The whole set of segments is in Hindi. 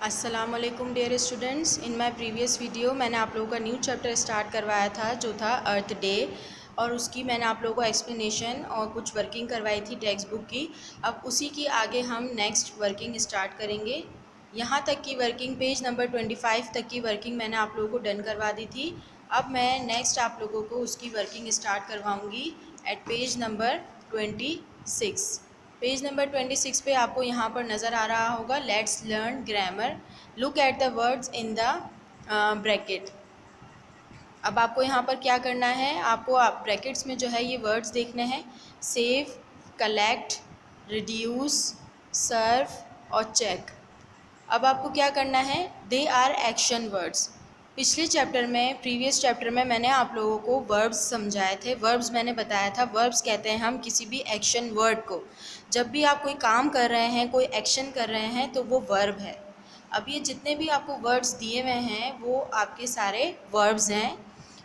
अस्सलामुअलैकुम dear students. In my previous video मैंने आप लोगों का न्यू चैप्टर स्टार्ट करवाया था जो था अर्थ डे, और उसकी मैंने आप लोगों को एक्सप्लेनेशन और कुछ वर्किंग करवाई थी टेक्स्ट बुक की। अब उसी की आगे हम नेक्स्ट वर्किंग स्टार्ट करेंगे। यहाँ तक की वर्किंग पेज नंबर 25 तक की वर्किंग मैंने आप लोगों को डन करवा दी थी। अब मैं नेक्स्ट आप लोगों को उसकी वर्किंग स्टार्ट करवाऊँगी at page number 26। Page number 26 पे आपको यहाँ पर नज़र आ रहा होगा let's learn grammar, look at the words in the bracket. अब आपको यहाँ पर क्या करना है, आपको ब्रैकेट्स में जो है ये वर्ड्स देखने हैं, सेव, कलेक्ट, रिड्यूस, सर्व और चेक। अब आपको क्या करना है, दे आर एक्शन वर्ड्स। पिछले चैप्टर में, प्रीवियस चैप्टर में मैंने आप लोगों को वर्ब्स समझाए थे। वर्ब्स मैंने बताया था, वर्ब्स कहते हैं हम किसी भी एक्शन वर्ड को। जब भी आप कोई काम कर रहे हैं, कोई एक्शन कर रहे हैं, तो वो वर्ब है। अब ये जितने भी आपको वर्ड्स दिए हुए हैं वो आपके सारे वर्ब्स हैं।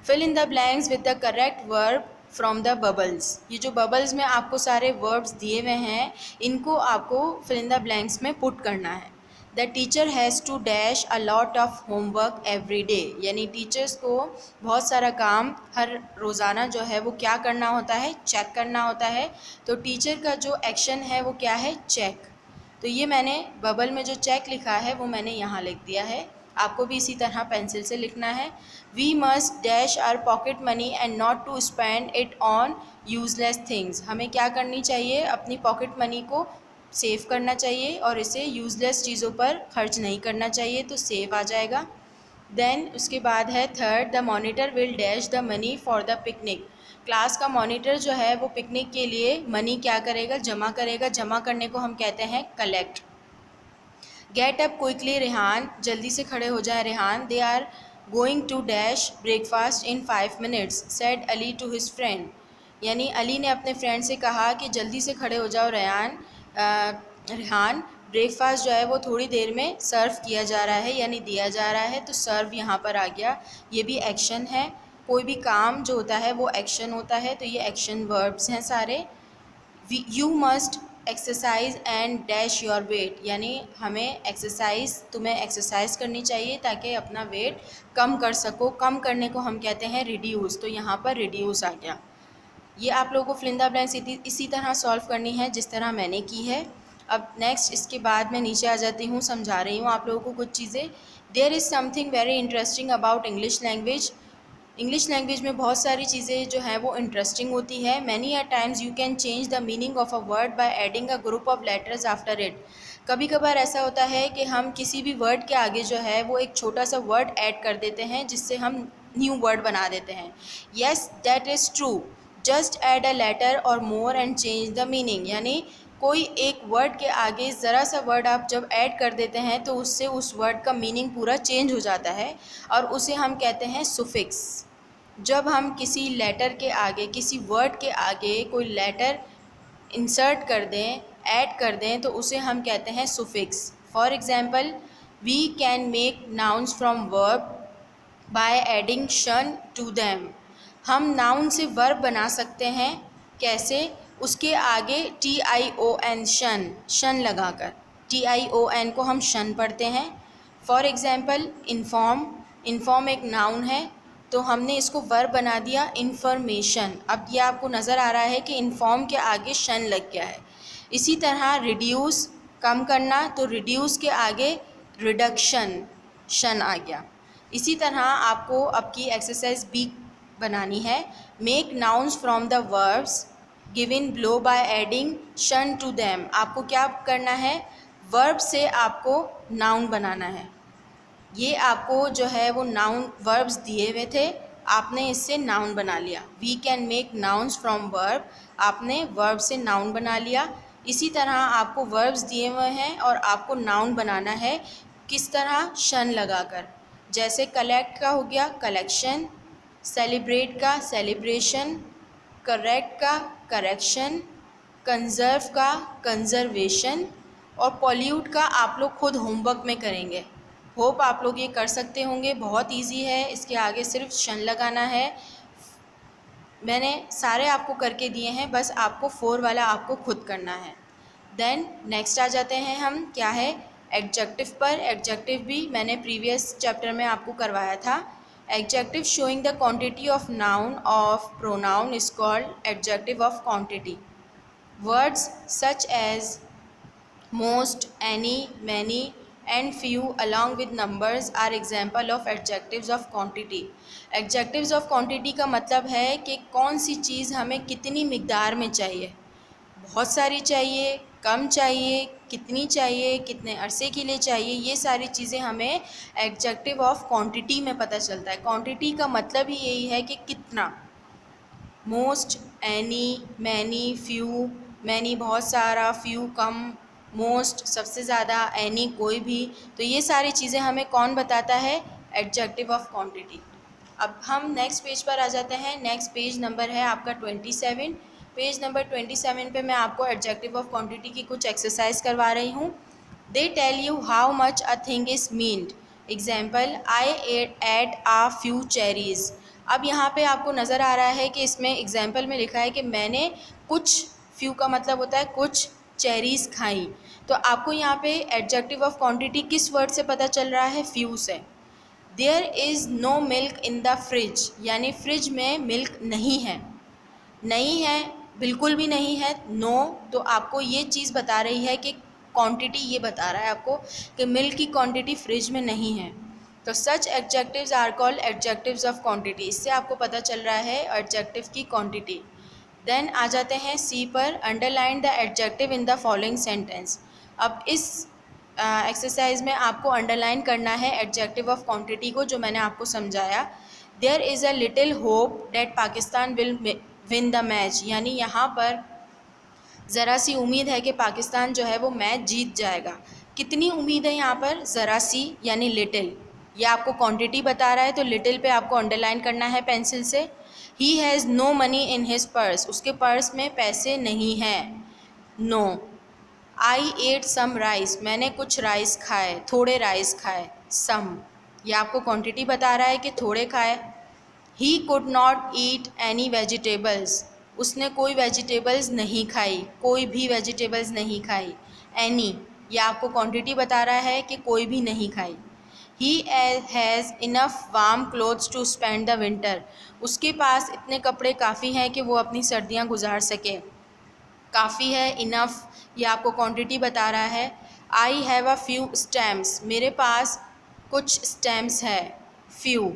Fill in the blanks with the correct verb from the bubbles. ये जो बबल्स में आपको सारे वर्ब्स दिए हुए हैं, इनको आपको फिल इन द ब्लैंक्स में पुट करना है। The teacher has to dash a lot of homework every day, यानी टीचर्स को बहुत सारा काम हर रोज़ाना जो है वो क्या करना होता है, चेक करना होता है। तो टीचर का जो एक्शन है वो क्या है, चेक। तो ये मैंने बबल में जो चेक लिखा है वो मैंने यहाँ लिख दिया है। आपको भी इसी तरह पेंसिल से लिखना है। We must dash our pocket money and not to spend it on useless things. हमें क्या करनी चाहिए, अपनी पॉकेट मनी को सेव करना चाहिए और इसे यूज़लेस चीज़ों पर खर्च नहीं करना चाहिए, तो सेव आ जाएगा। देन उसके बाद है third, the monitor will dash the money for the picnic. Class का मॉनिटर जो है वो पिकनिक के लिए मनी क्या करेगा, जमा करेगा। जमा करने को हम कहते हैं collect. Get up quickly Rehan, जल्दी से खड़े हो जाए Rehan. They are going to dash breakfast in 5 minutes said Ali to his friend. यानी अली ने अपने फ्रेंड से कहा कि जल्दी से खड़े हो जाओ रेहान, ब्रेकफास्ट जो है वो थोड़ी देर में सर्व किया जा रहा है, यानी दिया जा रहा है। तो सर्व यहाँ पर आ गया, ये भी एक्शन है। कोई भी काम जो होता है वो एक्शन होता है, तो ये एक्शन वर्ब्स हैं सारे। You must exercise and dash your weight, यानी हमें एक्सरसाइज, तुम्हें एक्सरसाइज करनी चाहिए ताकि अपना वेट कम कर सको। कम करने को हम कहते हैं रिड्यूस, तो यहाँ पर रिड्यूस आ गया। ये आप लोगों को फिल इन द ब्लैंक्स इसी तरह सॉल्व करनी है जिस तरह मैंने की है। अब नेक्स्ट इसके बाद मैं नीचे आ जाती हूँ, समझा रही हूँ आप लोगों को कुछ चीज़ें। There is something very interesting about English language. English language में बहुत सारी चीज़ें जो हैं वो इंटरेस्टिंग होती है। Many a times you can change the meaning of a word by adding a group of letters after it. कभी कभार ऐसा होता है कि हम किसी भी वर्ड के आगे जो है वो एक छोटा सा वर्ड ऐड कर देते हैं जिससे हम न्यू वर्ड बना देते हैं। Yes that is true, just add a letter or more and change the meaning. यानी कोई एक वर्ड के आगे ज़रा सा वर्ड आप जब ऐड कर देते हैं तो उससे उस वर्ड का मीनिंग पूरा चेंज हो जाता है, और उसे हम कहते हैं सुफिक्स। जब हम किसी लेटर के आगे, किसी वर्ड के आगे कोई लेटर इंसर्ट कर दें, ऐड कर दें, तो उसे हम कहते हैं suffix. For example, we can make nouns from verb by adding tion to them. हम नाउन से वर्ब बना सकते हैं, कैसे, उसके आगे TION शन, शन लगाकर। TION को हम शन पढ़ते हैं। फॉर एग्जाम्पल, इन्फॉर्म, इन्फॉर्म एक नाउन है तो हमने इसको वर्ब बना दिया इन्फॉर्मेशन। अब ये आपको नज़र आ रहा है कि इन्फॉर्म के आगे शन लग गया है। इसी तरह रिड्यूस, कम करना, तो रिड्यूस के आगे रिडक्शन, शन आ गया। इसी तरह आपको अब की एक्सरसाइज बी बनानी है। Make nouns from the verbs given below bye adding tion to them. आपको क्या करना है, वर्ब से आपको नाउन बनाना है। ये आपको जो है वो नाउन वर्ब्स दिए हुए थे, आपने इससे नाउन बना लिया। We can make nouns from verb, आपने वर्ब से नाउन बना लिया। इसी तरह आपको वर्ब्स दिए हुए हैं और आपको नाउन बनाना है, किस तरह, शन लगाकर। जैसे कलेक्ट का हो गया कलेक्शन, सेलिब्रेट का सेलिब्रेशन, करेक्ट का करेक्शन, कंजर्व का कंजर्वेशन, और पॉल्यूट का आप लोग खुद होमवर्क में करेंगे। होप आप लोग ये कर सकते होंगे, बहुत इजी है। इसके आगे सिर्फ शन लगाना है। मैंने सारे आपको करके दिए हैं, बस आपको 4 वाला आपको खुद करना है। देन नेक्स्ट आ जाते हैं हम, क्या है, एडजेक्टिव पर, एडजेक्टिव भी मैंने प्रीवियस चैप्टर में आपको करवाया था। Adjective showing the quantity of noun of pronoun is called adjective of quantity. Words such as most, any, many and few along with numbers are example of adjectives of quantity। adjectives of quantity का मतलब है कि कौन सी चीज़ हमें कितनी मिक़दार में चाहिए, बहुत सारी चाहिए, कम चाहिए, कितनी चाहिए, कितने अरसे के लिए चाहिए, ये सारी चीज़ें हमें एडजेक्टिव ऑफ क्वांटिटी में पता चलता है। क्वांटिटी का मतलब ही यही है कि कितना। Most, any, many, few, many बहुत सारा, फ्यू कम, मोस्ट सबसे ज़्यादा, एनी कोई भी। तो ये सारी चीज़ें हमें कौन बताता है? Adjective of quantity. अब हम नेक्स्ट पेज पर आ जाते हैं। नेक्स्ट पेज नंबर है आपका 27। पेज नंबर 27 पे मैं आपको एडजेक्टिव ऑफ क्वांटिटी की कुछ एक्सरसाइज करवा रही हूँ। They tell you how much a thing is meaned. Example, I ate a few cherries. अब यहाँ पे आपको नज़र आ रहा है कि इसमें एग्जाम्पल में लिखा है कि मैंने कुछ, फ्यू का मतलब होता है कुछ, चेरीज़ खाई। तो आपको यहाँ पे एडजेक्टिव ऑफ क्वांटिटी किस वर्ड से पता चल रहा है? फ्यू से। There is no milk in the fridge, यानी फ्रिज में मिल्क नहीं है। नहीं है, बिल्कुल भी नहीं है, नो। तो आपको ये चीज़ बता रही है कि क्वांटिटी ये बता रहा है आपको कि मिल्क की क्वांटिटी फ्रिज में नहीं है। तो such adjectives are called adjectives of quantity. इससे आपको पता चल रहा है एडजेक्टिव की क्वांटिटी। देन आ जाते हैं सी पर, underline the adjective in the following sentence. अब इस एक्सरसाइज में आपको अंडरलाइन करना है एडजेक्टिव ऑफ क्वांटिटी को, जो मैंने आपको समझाया। There is a little hope that Pakistan will win the match, यानी यहाँ पर ज़रा सी उम्मीद है कि पाकिस्तान जो है वो मैच जीत जाएगा। कितनी उम्मीद है यहाँ पर? ज़रा सी, यानी लिटिल। ये आपको क्वांटिटी बता रहा है, तो लिटिल पे आपको अंडरलाइन करना है पेंसिल से। He has no money in his purse, उसके पर्स में पैसे नहीं हैं, no. I ate some rice, मैंने कुछ राइस खाए, थोड़े राइस खाए, सम। ये आपको क्वांटिटी बता रहा है कि थोड़े खाए। He could not eat any vegetables, उसने कोई वेजिटेबल्स नहीं खाई, कोई भी वेजिटेबल्स नहीं खाई। एनी, ये आपको क्वांटिटी बता रहा है कि कोई भी नहीं खाई। He has enough warm clothes to spend the winter, उसके पास इतने कपड़े काफ़ी हैं कि वो अपनी सर्दियाँ गुजार सके। काफ़ी है, इनफ, ये आपको क्वांटिटी बता रहा है। I have a few stamps, मेरे पास कुछ स्टैम्प्स है, फ्यू,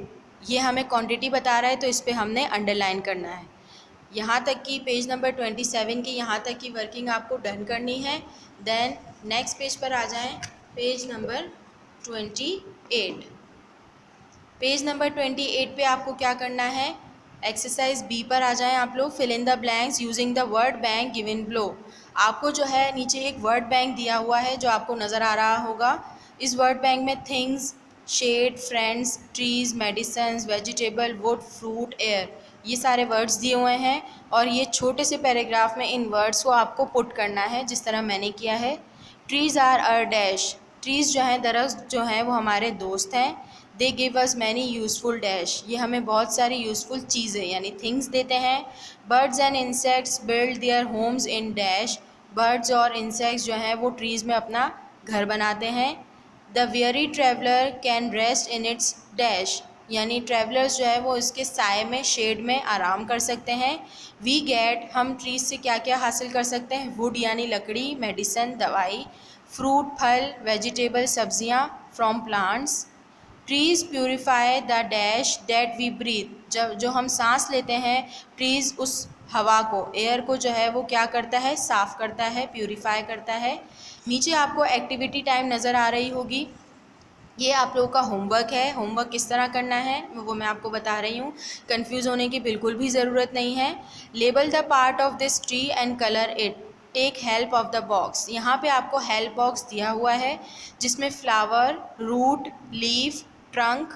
ये हमें क्वांटिटी बता रहा है, तो इस पर हमने अंडरलाइन करना है। यहाँ तक की पेज नंबर 27 की यहाँ तक की वर्किंग आपको डन करनी है। देन नेक्स्ट पेज पर आ जाएं, पेज नंबर 28। पेज नंबर 28 पे आपको क्या करना है? एक्सरसाइज बी पर आ जाएं आप लोग। Fill in the blanks using the word bank given below. आपको जो है नीचे एक वर्ड बैंक दिया हुआ है जो आपको नज़र आ रहा होगा। इस वर्ड बैंक में things, shed, friends, trees, medicines, vegetable, wood, fruit, air, ये सारे वर्ड्स दिए हुए हैं। और ये छोटे से पैराग्राफ में इन वर्ड्स को आपको पुट करना है, जिस तरह मैंने किया है। Trees are a dash, trees जो हैं, दरख्त जो हैं वो हमारे दोस्त हैं। They give us many useful dash, ये हमें बहुत सारी यूज़फुल चीज़ें यानी थिंग्स देते हैं। Birds and insects build their homes in dash, birds और इंसेक्ट्स जो हैं वो ट्रीज़ में अपना घर बनाते हैं। The very traveller can rest in its dash, यानी ट्रैवलर्स जो है वो इसके साए में, शेड में आराम कर सकते हैं। वी गेट, हम ट्रीज़ से क्या क्या हासिल कर सकते हैं? वुड यानी लकड़ी, मेडिसन दवाई, फ्रूट फल, वेजिटेबल सब्जियां, from plants. Trees purify the dash that we breathe, जब जो हम सांस लेते हैं, ट्रीज़ उस हवा को, एयर को जो है वो क्या करता है? साफ़ करता है, प्योरीफाई करता है। नीचे आपको एक्टिविटी टाइम नज़र आ रही होगी, ये आप लोगों का होमवर्क है। होमवर्क किस तरह करना है वो मैं आपको बता रही हूँ, कंफ्यूज होने की बिल्कुल भी ज़रूरत नहीं है। Label the part of this tree and colour it, take help of the box. यहाँ पे आपको हेल्प बॉक्स दिया हुआ है जिसमें flower, root, leaf, trunk,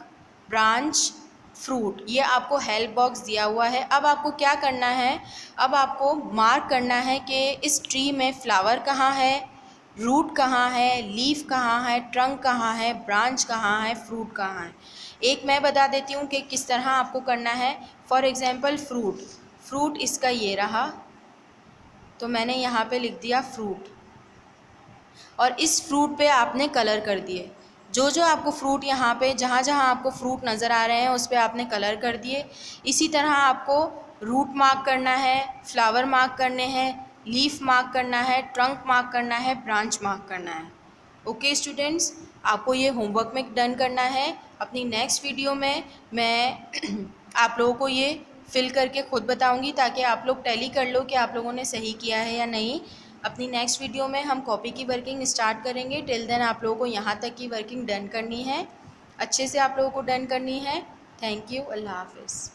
branch, fruit, ये आपको हेल्प बॉक्स दिया हुआ है। अब आपको क्या करना है? अब आपको मार्क करना है कि इस ट्री में फ्लावर कहाँ है, रूट कहाँ है, लीफ कहाँ है, ट्रंक कहाँ है, ब्रांच कहाँ है, फ्रूट कहाँ है। एक मैं बता देती हूँ कि किस तरह आपको करना है। फॉर एग्ज़ाम्पल फ्रूट, फ्रूट इसका ये रहा, तो मैंने यहाँ पे लिख दिया फ्रूट। और इस फ्रूट पे आपने कलर कर दिए। जो जो आपको फ्रूट यहाँ पे जहाँ जहाँ आपको फ्रूट नज़र आ रहे हैं उस पर आपने कलर कर दिए। इसी तरह आपको रूट मार्क करना है, फ्लावर मार्क करने हैं, लीफ मार्क करना है, ट्रंक मार्क करना है, ब्रांच मार्क करना है। ओके स्टूडेंट्स, आपको ये होमवर्क में डन करना है। अपनी नेक्स्ट वीडियो में मैं आप लोगों को ये फिल करके ख़ुद बताऊंगी ताकि आप लोग टैली कर लो कि आप लोगों ने सही किया है या नहीं। अपनी नेक्स्ट वीडियो में हम कॉपी की वर्किंग स्टार्ट करेंगे। टिल देन आप लोगों को यहाँ तक की वर्किंग डन करनी है, अच्छे से आप लोगों को डन करनी है। Thank you. अल्लाह हाफ़िज़।